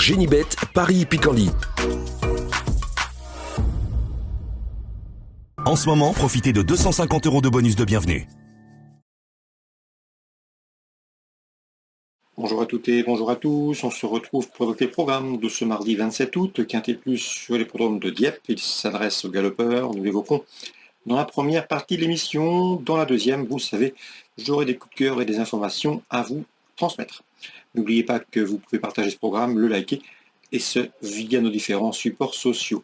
Génibet, Paris-Picanly. En ce moment, profitez de 250 € de bonus de bienvenue. Bonjour à toutes et bonjour à tous, on se retrouve pour évoquer le programme de ce mardi 27 août, Quintet Plus sur l'hippodrome de Dieppe. Il s'adresse aux galopeurs, nous l'évoquons dans la première partie de l'émission. Dans la deuxième, vous le savez, j'aurai des coups de cœur et des informations à vous transmettre. N'oubliez pas que vous pouvez partager ce programme, le liker, et ce via nos différents supports sociaux.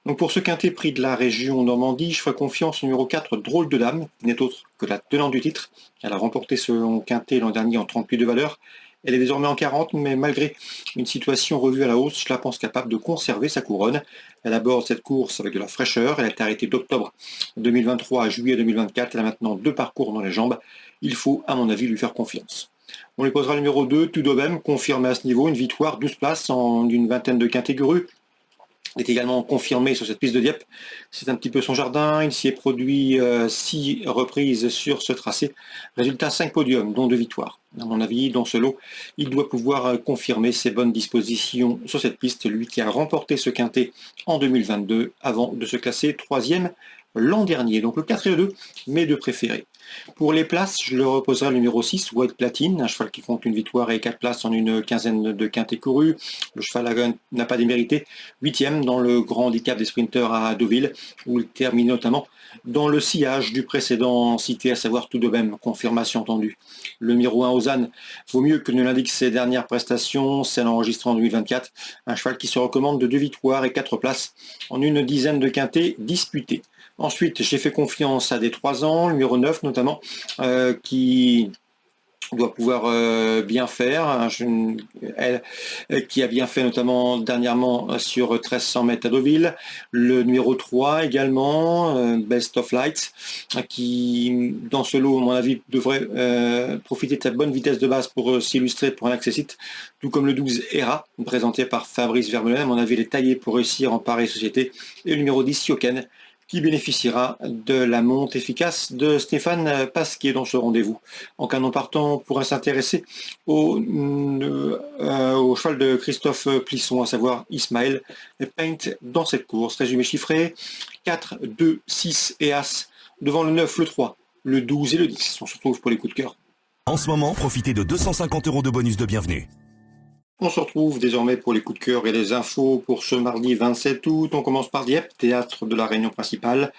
Donc pour ce quintet prix de la région Normandie, je ferai confiance au numéro 4, Drôle de Dame, n'est autre que la tenante du titre. Elle a remporté ce quintet l'an dernier en 38 de valeur. Elle est désormais en 40, mais malgré une situation revue à la hausse, je la pense capable de conserver sa couronne. Elle aborde cette course avec de la fraîcheur. Elle a été arrêtée d'octobre 2023 à juillet 2024. Elle a maintenant 2 parcours dans les jambes. Il faut, à mon avis, lui faire confiance. On lui posera le numéro 2, Tudobem, confirmé à ce niveau, une victoire, 12 places en une vingtaine de quintets gurus. Il est également confirmé sur cette piste de Dieppe. C'est un petit peu son jardin. Il s'y est produit 6 reprises sur ce tracé. Résultat, 5 podiums, dont 2 victoires. À mon avis, dans ce lot, il doit pouvoir confirmer ses bonnes dispositions sur cette piste. Lui qui a remporté ce quintet en 2022 avant de se classer 3e l'an dernier. Donc le 4 et le 2, mes 2 préférés. Pour les places, je le reposerai le numéro 6, White Platine, un cheval qui compte une victoire et 4 places en une quinzaine de quintets courus. Le cheval n'a pas démérité, 8e dans le grand handicap des sprinters à Deauville, où il termine notamment dans le sillage du précédent cité, à savoir tout de même, confirmation entendue. Le numéro 1, Ozan, vaut mieux que ne l'indiquent ses dernières prestations, celle enregistrée en 2024, un cheval qui se recommande de 2 victoires et 4 places en une dizaine de quintets disputés. Ensuite, j'ai fait confiance à des 3 ans, le numéro 9 notamment, qui doit pouvoir bien faire. Elle qui a bien fait notamment dernièrement sur 1300 mètres à Deauville. Le numéro 3 également, Best of Lights, qui dans ce lot, à mon avis, devrait profiter de sa bonne vitesse de base pour s'illustrer pour un accessite, tout comme le 12 Hera, présenté par Fabrice Vermeulen. À mon avis, il est taillé pour réussir en pareille société. Et le numéro 10, Sioken, qui bénéficiera de la monte efficace de Stéphane Pasquier dans ce rendez-vous. En canon partant, on pourra s'intéresser au cheval de Christophe Plisson, à savoir Ismaël Paint dans cette course. Résumé chiffré, 4, 2, 6 et As, devant le 9, le 3, le 12 et le 10. On se retrouve pour les coups de cœur. En ce moment, profitez de 250 € de bonus de bienvenue. On se retrouve désormais pour les coups de cœur et les infos pour ce mardi 27 août. On commence par Dieppe, théâtre de la réunion principale.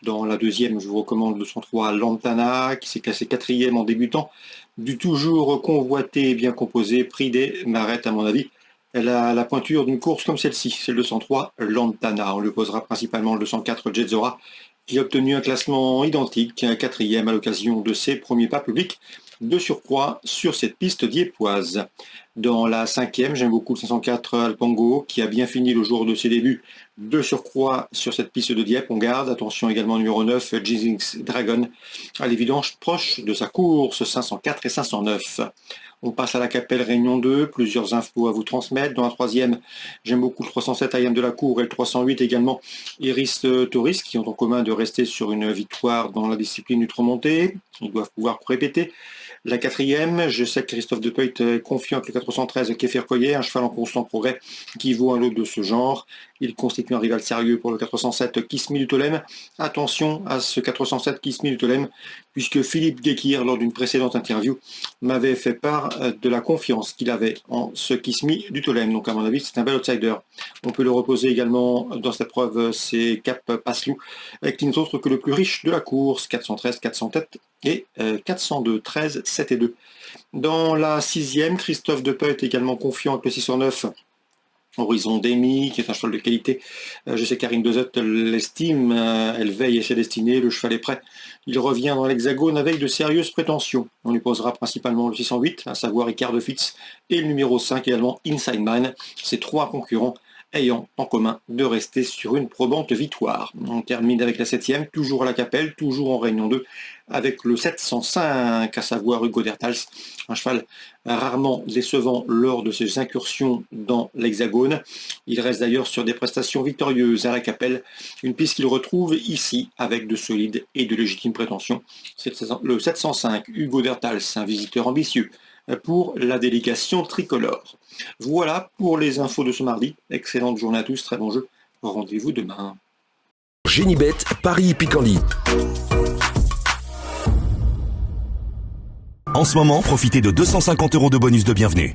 Dans la deuxième, je vous recommande le 103 Lantana, qui s'est classé 4e en débutant. Du toujours convoité et bien composé, prix des Marettes à mon avis. Elle a la pointure d'une course comme celle-ci, c'est le 203 Lantana. On lui posera principalement le 204 Jedzora, qui a obtenu un classement identique, un 4e à l'occasion de ses premiers pas publics de surcroît sur cette piste dieppoise. Dans la 5e, j'aime beaucoup le 504 Alpango, qui a bien fini le jour de ses débuts de surcroît sur cette piste de Dieppe. On garde, attention également numéro 9, Jinx Dragon, à l'évidence proche de sa course, 504 et 509. On passe à la Capelle Réunion 2, plusieurs infos à vous transmettre. Dans la 3e, j'aime beaucoup le 307 Ayam de la Cour et le 308 également Iris Tauris, qui ont en commun de rester sur une victoire dans la discipline ultramontée. Ils doivent pouvoir répéter. La 4e, je sais que Christophe Depeut est confiant avec le 413 Kéfir Koyer, un cheval en constant progrès qui vaut un lot de ce genre. Il constitue un rival sérieux pour le 407 Kismi du Tolem. Attention à ce 407 Kismi du Tolem, puisque Philippe Guéquir, lors d'une précédente interview, m'avait fait part de la confiance qu'il avait en ce Kismi du Tolem. Donc à mon avis, c'est un bel outsider. On peut le reposer également dans cette épreuve, c'est Cap Passelou, qui n'est autre que le plus riche de la course, 413, 400 têtes et 402, 13, 7 et 2. Dans la 6e, Christophe Depeut est également confiant avec le 609 Horizon Demi, qui est un cheval de qualité. Je sais Karine Dezot l'estime, elle veille à ses destinées, le cheval est prêt. Il revient dans l'hexagone avec de sérieuses prétentions. On lui posera principalement le 608, à savoir Ricard de Fitz, et le numéro 5 également Inside Man. Ces 3 concurrents ayant en commun de rester sur une probante victoire. On termine avec la 7e, toujours à la Capelle, toujours en Réunion 2, avec le 705, à savoir Hugo Dertals, un cheval rarement décevant lors de ses incursions dans l'Hexagone. Il reste d'ailleurs sur des prestations victorieuses à la Capelle, une piste qu'il retrouve ici avec de solides et de légitimes prétentions. C'est le 705, Hugo Dertals, un visiteur ambitieux, pour la délégation tricolore. Voilà pour les infos de ce mardi. Excellente journée à tous, très bon jeu. Rendez-vous demain. Génibet, Paris Picardie. En ce moment, profitez de 250 € de bonus de bienvenue.